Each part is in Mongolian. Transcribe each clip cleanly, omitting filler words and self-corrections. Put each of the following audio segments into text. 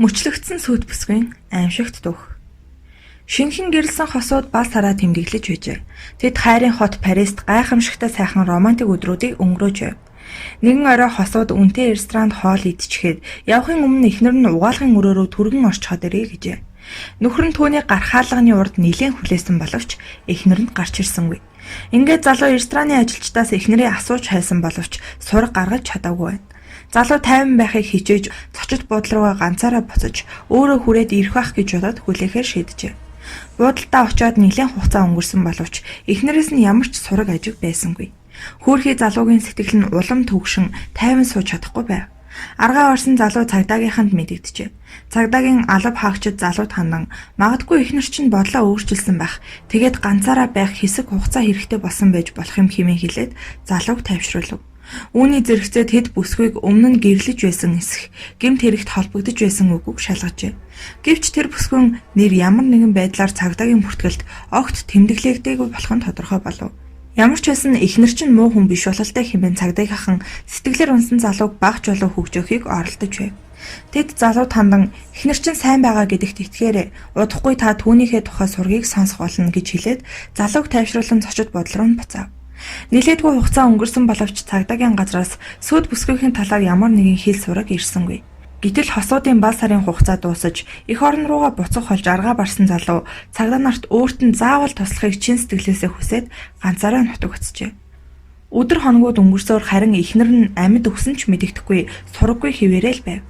Мөчлөгдсөн сүд бүсгийн аимшигт дөх. Шинэхэн гэрэлсэн хосууд бал сараа тэмдэглэж байжээ. Тэд хайрын хот Парист гайхамшигтай сайхан романтик өдрүүдийг өнгөрөөж байв. Нэгэн орой хосууд үнэтэй ресторанд хоол идчихэд явахын өмнө эхнэр нь угаалгын өрөөрөө түргэн орчход ирээ гэжээ. Нөхөр нь түүний гархаалганы урд нэлээд хүлээсэн боловч эхнэр нь гарч ирсэнгүй. Ингээд залуу рестораны ажилчдаас эхнэрээ асууж хайсан боловч сураг гаргаж чадаагүй байна. Залуу тайван байхыг хичээж цочид буудлын руугаа ганцаараа буцаж өөрөө хүрээд ирэх байх гэж бодоод хүлээхээр шийджээ. Буудалтаа очиод нэлээд хугацаа өнгөрсөн боловч эхнэрээс нь ямар ч сураг ажиг байсангүй. Хөөрхий залуугийн сэтгэл нь улам төгшин тайван сууж чадахгүй байв. Аргаа орсон залуу цагдаагийнханд мэдэгдэжээ. Цагдаагийн алба хаагчид залууд хандан магадгүй эхнэр чинь бодлоо өөрчилсөн байх. Тэгээд ганцаараа байх хэсэг хугацаа хэрэгтэй болсон байж болох юм хэмээн хэлээд залууг тайвшруулв. Үүний зэрэгцээ тэд бүсгүйг өмнө нь гэрлэж байсан эсэх, гэмт хэрэгт холбогдож байсан үгүйг шалгажээ. Гэвч тэр бүсгүйн нэр ямар нэгэн байдлаар цагдаагийн бүртгэлд огт тэмдэглэгдээгүй болох нь тодорхой болов. Ямар ч байсан эхнэр чинь муу хүн биш бололтой хэмээн цагдаагийнхан сэтгэлээр унсан залууг багч болов хөгжөөхийг оролдож байв. Тэд залууд хандан эхнэр чинь сайн байгаа гэдэгт итгээрэй. Удахгүй та түүнийхээ тухай сургийг сонсох болно гэж хэлээд залууг тайвшруулан цочид бодол руу буцаав. Нилээдгүй хугацаа өнгөрсөн боловч цагдаагийн газраас сүд бүсгүйхийн талаар ямар нэгэн хэл сураг ирсэнгүй. Гэтэл хосуудын бал сарын хугацаа дуусаж эх орон руугаа буцах болж аргаа барсан залуу цагдаа нарт өөрт нь заавал туслахыг чин сэтгэлээсээ хүсээд ганцаараа нутаг очжээ. Өдөр хоногуд өнгөрсөөр харин эхнэр нь амьд өгсөн ч мэдэгдэхгүй сураггүй хിവэрэл байв.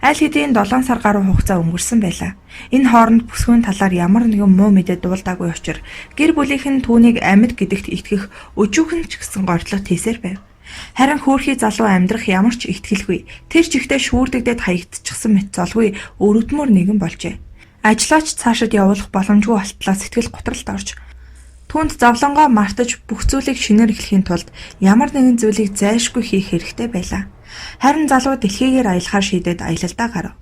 Аль хэдийн 7 сар гаруй хугацаа өнгөрсөн байлаа. Энэ хооронд бүсгүйн талаар ямар нэгэн муу мэдээ дуулдаагүй учраас гэр бүлийнх нь түүнийг амьд гэдэгт итгэх өчүүхэн ч гэсэн гордлого тийсээр байв. Харин хөөрхий залуу амьдрах ямар ч ихтгэлгүй тэр чигтээ шүүрдэгдээд хаягдчихсан мэт золгүй өрөвдмөр нэгэн болжээ. Ажлаач цаашид явуулах боломжгүй болтлоо сэтгэл готролд орж түүнд зовлонгоо мартаж бүх зүйлийг шинээр эхлэхийн тулд ямар нэгэн зүйлийг зайлшгүй хийх хэрэгтэй байлаа. Харин залуу дэлхийгээр аялахаар шийдээд аялалдаа гарав.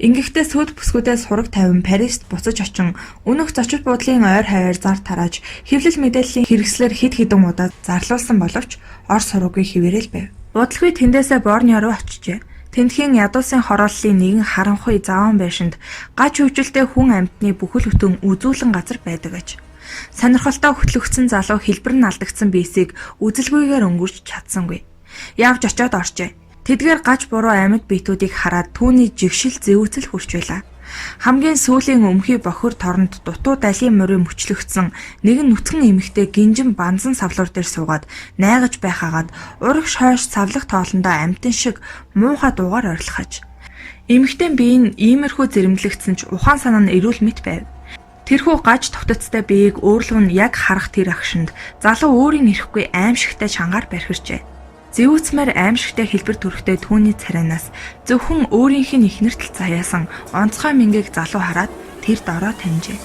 Ингэхдээ сүд бүсгүүдээ сураг тавин Парист буцаж очин өнөх зочид буудлын ойр хаваар зар тарааж хэвлэл мэдээллийн хэрэгслэр хэд хэдэн удаа зарлуулсан боловч ор сураггүй хിവэрэл байв. Бодлогыг тэндээсээ Борнео руу очижээ. Тэндхийн ядуусын хорооллын нэгэн харанхуй заван байшинд гач хөвжилтэй хүн амьтны бүхэл бүтэн үзүүлэн газар байдаг аж. Сонирхолтой хөтлөгдсөн залуу хэлбэр нь алдагдсан биесийг үзэлгүйгээр өнгөрч чадсангүй. Явж очиод орчээ. Тэдгээр гач буруу амьд биетүүдийг хараад түүний жигшил зэвүүцэл хүрч байлаа. Хамгийн сүүлийн өмхий бохир торонд дутуу далийн морин мөчлөгдсөн нэгэн нүцгэн эмэгтэй гинжин банзан савлуур дээр суугаад найгаж байхаагаад урагш хойш савлах тоолондоо амьтан шиг муухай дуугаар орилхож. Эмэгтэй бие нь иймэрхүү зэрэмлэгдсэн ч ухаан санаа нь эрүүл мэт байв. Тэрхүү гаж тогтцтой биеийг өөрлөг нь яг харах тэр агшинд залуу өөрийн ирэхгүй аимшигтай чангаар бархирчээ. Зэвүүцмээр аимшигтай хэлбэр төрхтэй түүний царайнаас зөвхөн өөрийнх нь ихнэртэл заяасан онцгой мингийг залуу хараад тэр дороо таньжээ.